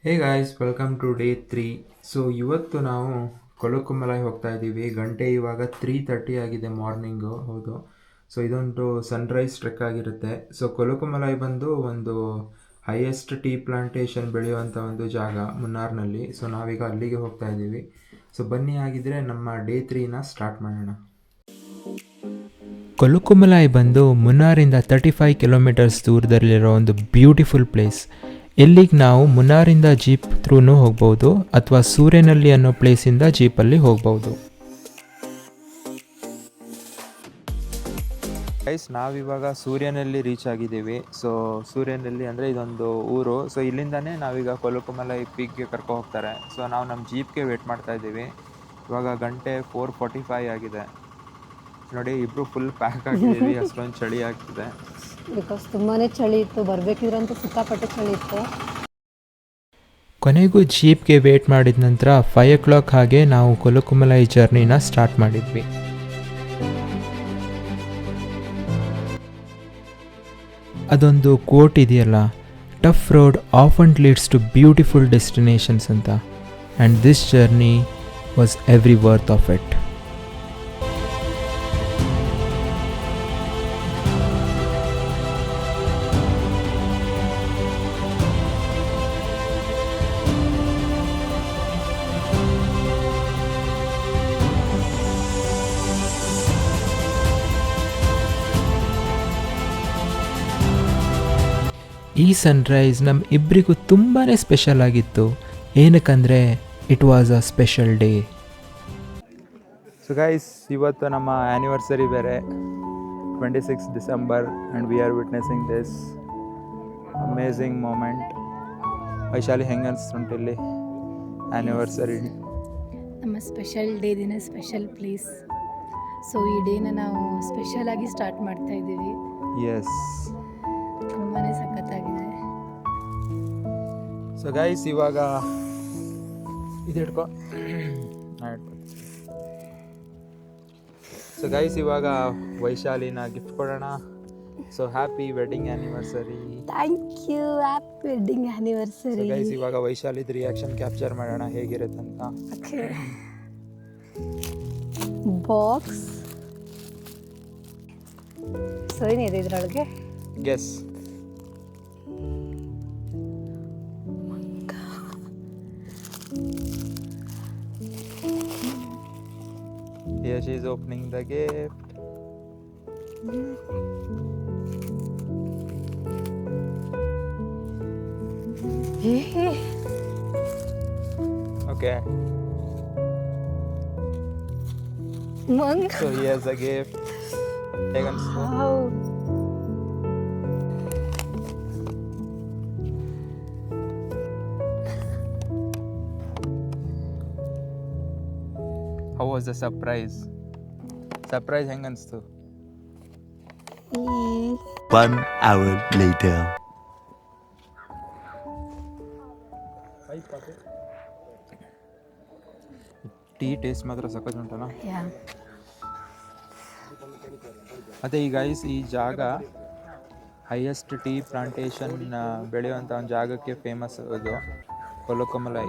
Hey guys welcome to day 3. So ಇವತ್ತು ನಾವು ಕೊಲುಕುಮಲೈ ಹೋಗ್ತಾ ಇದ್ದೀವಿ. ಗಂಟೆ ಇವಾಗ 3:30 ಆಗಿದೆ ಮಾರ್ನಿಂಗು. ಹೌದು. ಸೊ ಇದೊಂದು ಸನ್ರೈಸ್ ಟ್ರೆಕ್ ಆಗಿರುತ್ತೆ. ಸೊ ಕೊಲುಕುಮಲೈ ಬಂದು ಒಂದು ಹೈಯೆಸ್ಟ್ ಟೀ ಪ್ಲಾಂಟೇಶನ್ ಬೆಳೆಯುವಂಥ ಒಂದು ಜಾಗ ಮುನ್ನಾರ್ನಲ್ಲಿ. ಸೊ ನಾವೀಗ ಅಲ್ಲಿಗೆ ಹೋಗ್ತಾ ಇದ್ದೀವಿ. ಸೊ ಬನ್ನಿ, ಆಗಿದ್ರೆ ನಮ್ಮ ಡೇ 3ನ ಸ್ಟಾರ್ಟ್ ಮಾಡೋಣ. ಕೊಲುಕುಮಲೈ ಬಂದು ಮುನ್ನಾರಿಂದ 35 ಕಿಲೋಮೀಟರ್ಸ್ ದೂರದಲ್ಲಿರೋ ಒಂದು ಬ್ಯೂಟಿಫುಲ್ ಪ್ಲೇಸ್. ಇಲ್ಲಿಗೆ ನಾವು ಮುನ್ನಾರಿಂದ ಜೀಪ್ ಥ್ರೂನು ಹೋಗ್ಬೋದು ಅಥವಾ ಸೂರ್ಯನಲ್ಲಿ ಅನ್ನೋ ಪ್ಲೇಸಿಂದ ಜೀಪಲ್ಲಿ ಹೋಗ್ಬೋದು. ಗೈಸ್, ನಾವಿವಾಗ ಸೂರ್ಯನಲ್ಲಿ ರೀಚ್ ಆಗಿದ್ದೀವಿ. ಸೊ ಸೂರ್ಯನಲ್ಲಿ ಅಂದರೆ ಇದೊಂದು ಊರು. ಸೊ ಇಲ್ಲಿಂದನೇ ನಾವೀಗ ಕೊಲುಕುಮಲೈ ಪೀಕ್ಗೆ ಕರ್ಕೊ ಹೋಗ್ತಾರೆ. ಸೊ ನಾವು ನಮ್ಮ ಜೀಪ್ಗೆ ವೇಟ್ ಮಾಡ್ತಾ ಇದ್ದೀವಿ. ಇವಾಗ ಗಂಟೆ 4:45 ಆಗಿದೆ. ನೋಡಿ, ಇಬ್ಬರು ಫುಲ್ ಪ್ಯಾಕ್ ಆಗಿದ್ದೀವಿ. ಅಷ್ಟೊಂದು ಚಳಿ ಆಗ್ತಿದೆ. ಬಿಕಾಸ್ ತುಂಬಾ ಚಳಿ ಇತ್ತು, ಬರಬೇಕಿದ್ರಂತೂ ಸಿಕ್ಕಾಪಟ್ಟೆ ಚಳಿ ಇತ್ತು. ಕೊನೆಗೂ ಜೀಪ್ಗೆ ವೇಟ್ ಮಾಡಿದ ನಂತರ 5 o'clock ಹಾಗೆ ನಾವು ಕೊಲುಕುಮಲೈ ಜರ್ನಿನ ಸ್ಟಾರ್ಟ್ ಮಾಡಿದ್ವಿ. ಅದೊಂದು ಕೋಟ್ ಇದೆಯಲ್ಲ, tough road often leads to beautiful destinations ಅಂತ. And this journey was every worth of it. ಈ ಸನ್ರೈಸ್ ನಮ್ಮ ಇಬ್ಬರಿಗೂ ತುಂಬಾ ಸ್ಪೆಷಲ್ ಆಗಿತ್ತು. ಏನಕ್ಕಂದರೆ it was a special day. So guys, ಇವತ್ತು ನಮ್ಮ ಆ್ಯನಿವರ್ಸರಿ ಬೇರೆ, 26 December, and we are witnessing this amazing moment. Vaishali, ಹೆಂಗೆ ಅನಿಸ್ತುಂಟು ಇಲ್ಲಿ ಆ್ಯನಿವರ್ಸರಿ? ನಮ್ಮ ಸ್ಪೆಷಲ್ ಡೇ ದಿನ ಸ್ಪೆಷಲ್ ಪ್ಲೇಸ್. ಸೊ ಈ ಡೇನ ನಾವು ಸ್ಪೆಷಲಾಗಿ ಸ್ಟಾರ್ಟ್ ಮಾಡ್ತಾ ಇದ್ದೀವಿ. ಎಸ್, ತುಂಬಾ ಸಖತ್ತಾಗಿದೆ. ಸೊ ಗೈಸ್, ಇವಾಗ ಇದು ಹಿಡ್ಕೊ. ಸೊ ಗೈಸ್, ಇವಾಗ ವೈಶಾಲಿನ ಗಿಫ್ಟ್ ಕೊಡೋಣ. So happy wedding anniversary. Thank you, happy wedding anniversary. Guys, ಇವಾಗ ವೈಶಾಲಿದ ರಿಯಾಕ್ಷನ್ ಕ್ಯಾಪ್ಚರ್ ಮಾಡೋಣ, ಹೇಗಿರುತ್ತಂತ. Okay, box. ಸೊ ಏನಿದೆ ಇದರೊಳಗೆ? Guess. Here she is opening the gift. Okay. So here's a gift. Take on spoon. Wow. How was the surprise? Surprise ಹೆಂಗೆ ಅನಿಸ್ತು? 1 hour later. Tea taste ಮಾತ್ರ ಸಖತ್ ಉಂಟಲ್ಲ. Yeah. ಮತ್ತು ಈ ಗೈಸ್, ಈ ಜಾಗ ಹೈಯೆಸ್ಟ್ ಟೀ ಪ್ಲಾಂಟೇಶನ್ ಬೆಳೆಯುವಂಥ ಒಂದು ಜಾಗಕ್ಕೆ ಫೇಮಸ್ ಇದು ಕೊಲುಕುಮಲೈ.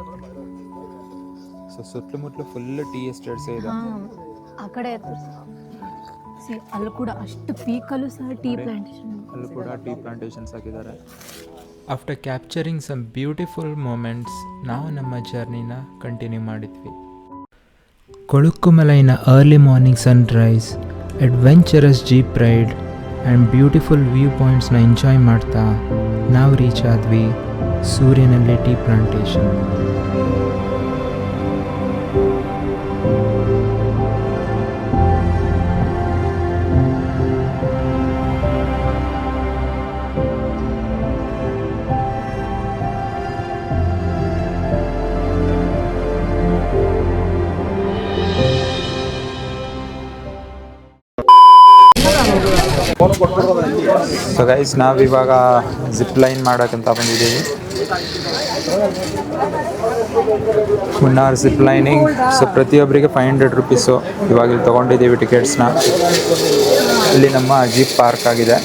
ಸೊ ಸುತ್ತಮುತ್ತಲು ಫುಲ್ ಟೀ ಎಸ್ಟೇಟ್ಸೇ ಇದೆ. ಆ ಕಡೆ ಅಲ್ಲೂ ಕೂಡ ಅಷ್ಟು ಪೀಕಲ್ಲೂ ಸಹ ಟೀ ಪ್ಲಾಂಟೇಶನ್, ಅಲ್ಲೂ ಕೂಡ ಟೀ ಪ್ಲಾಂಟೇಶನ್ಸ್ ಹಾಕಿದ್ದಾರೆ. After capturing some beautiful moments, ನಾವು ನಮ್ಮ ಜರ್ನಿನ ಕಂಟಿನ್ಯೂ ಮಾಡಿದ್ವಿ. ಕೊಲುಕುಮಲೈನ early morning sunrise, adventurous jeep ride and beautiful view ಪಾಯಿಂಟ್ಸ್ನ ಎಂಜಾಯ್ ಮಾಡ್ತಾ ನಾವು ರೀಚ್ ಆದ್ವಿ ಸೂರ್ಯನಲ್ಲಿ ಟೀ ಪ್ಲಾಂಟೇಶನ್. ಸೊ ಗೈಸ್, ನಾವಿವಾಗ ಜಿಪ್ ಲೈನ್ ಮಾಡೋಕ್ಕಂತ ಬಂದಿದ್ದೀವಿ. Munnar zip lining. ಸೊ ಪ್ರತಿಯೊಬ್ಬರಿಗೆ 500 ರೂಪೀಸು. ಇವಾಗ ಇಲ್ಲಿ ತೊಗೊಂಡಿದ್ದೀವಿ ಟಿಕೆಟ್ಸ್ನ. ಇಲ್ಲಿ ನಮ್ಮ ಜೀಪ್ ಪಾರ್ಕ್ ಆಗಿದೆ.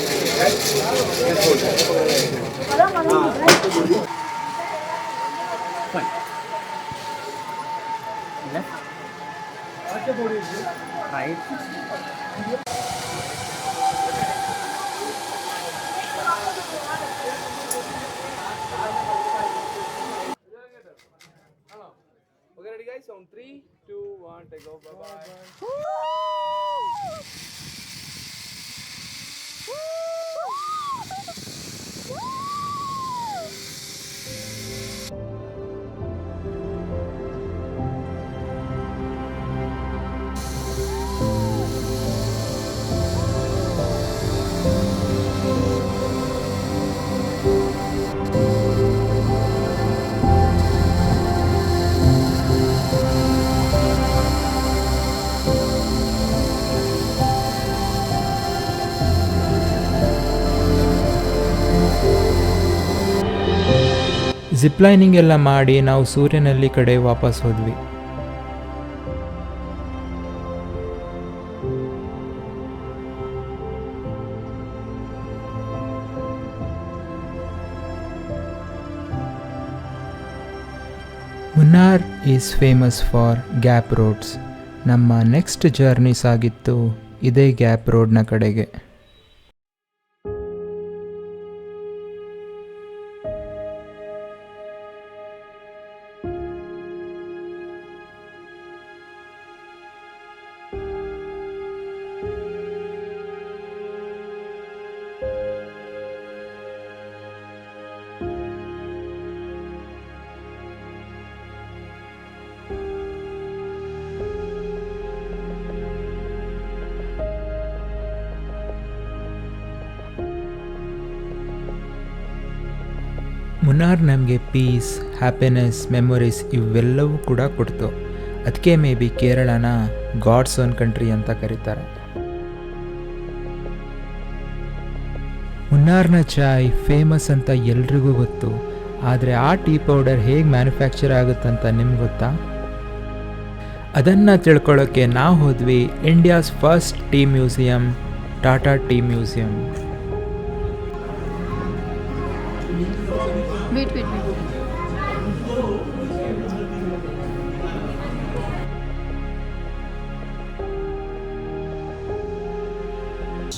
left, right, Okay, ready guys? On 3, 2, 1, take off. Bye bye. ಜಿಪ್ಲೈನಿಂಗ್ ಎಲ್ಲ ಮಾಡಿ ನಾವು ಸೂರ್ಯನಲ್ಲಿ ಕಡೆ ವಾಪಸ್ ಹೋದ್ವಿ. Munnar is famous for gap roads. ನಮ್ಮ ನೆಕ್ಸ್ಟ್ ಜರ್ನಿ ಸಾಗಿತ್ತು ಇದೇ ಗ್ಯಾಪ್ ರೋಡ್ನ ಕಡೆಗೆ. ಮುನ್ನಾರ್ ನಮಗೆ ಪೀಸ್, ಹ್ಯಾಪಿನೆಸ್, ಮೆಮೊರೀಸ್ ಇವೆಲ್ಲವೂ ಕೂಡ ಕೊಡ್ತು. ಅದಕ್ಕೆ ಮೇ ಬಿ ಕೇರಳನ ಗಾಡ್ಸ್ ಓನ್ ಕಂಟ್ರಿ ಅಂತ ಕರೀತಾರೆ. ಮುನ್ನಾರ್ನ ಚಾಯ್ ಫೇಮಸ್ ಅಂತ ಎಲ್ರಿಗೂ ಗೊತ್ತು. ಆದರೆ ಆ ಟೀ ಪೌಡರ್ ಹೇಗೆ ಮ್ಯಾನುಫ್ಯಾಕ್ಚರ್ ಆಗುತ್ತಂತ ನಿಮ್ಗೆ ಗೊತ್ತಾ? ಅದನ್ನು ತಿಳ್ಕೊಳ್ಳೋಕ್ಕೆ ನಾವು ಹೋದ್ವಿ India's first tea museum, Tata tea museum. Wait.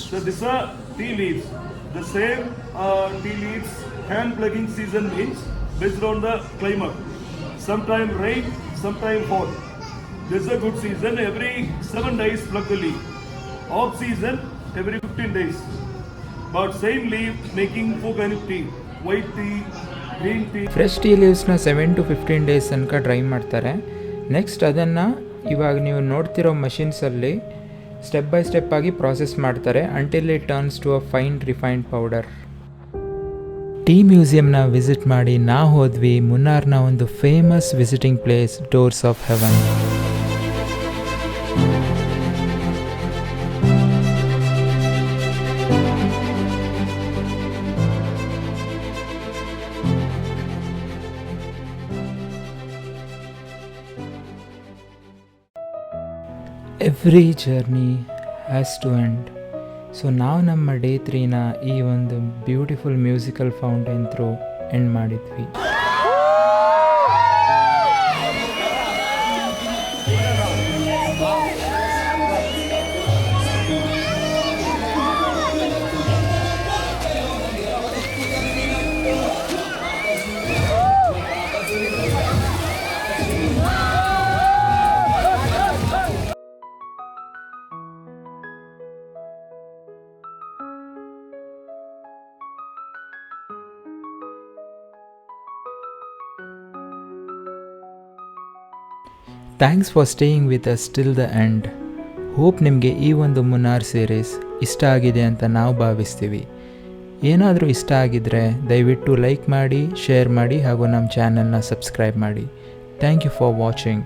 So these are tea leaves. The same tea leaves hand plugging season means based on the climate. Sometime rain, sometime hot. This is a good season. Every 7 days plug the leaf. Off season every 15 days. But same leaf making 4 kind of tea. White tea, green tea. Fresh tea ಲೀವ್ಸ್ನ 7 to 15 days ತನಕ dry ಮಾಡ್ತಾರೆ. Next ಅದನ್ನು ಇವಾಗ ನೀವು ನೋಡ್ತಿರೋ ಮಷಿನ್ಸಲ್ಲಿ step by step ಆಗಿ process ಮಾಡ್ತಾರೆ until it turns to a fine refined powder. Tea ಮ್ಯೂಸಿಯಂನ ವಿಸಿಟ್ ಮಾಡಿ ನಾವು ಹೋದ್ವಿ ಮುನ್ನಾರ್ನ ಒಂದು famous visiting place doors of heaven. Every journey has to end. So ನಾವು ನಮ್ಮ ಡೇ 3ನ ಈ ಒಂದು beautiful musical fountain through end ಮಾಡಿದ್ವಿ. Thanks for staying with us till the end. Hope ನಿಮಗೆ ಈ ಒಂದು ಮುನ್ನಾರ್ ಸೀರೀಸ್ ಇಷ್ಟ ಆಗಿದೆ ಅಂತ ನಾವು ಭಾವಿಸ್ತೀವಿ. ಏನಾದರೂ ಇಷ್ಟ ಆಗಿದ್ದರೆ ದಯವಿಟ್ಟು ಲೈಕ್ ಮಾಡಿ, ಶೇರ್ ಮಾಡಿ ಹಾಗೂ ನಮ್ಮ ಚಾನಲ್ನ ಸಬ್ಸ್ಕ್ರೈಬ್ ಮಾಡಿ. Thank you for watching.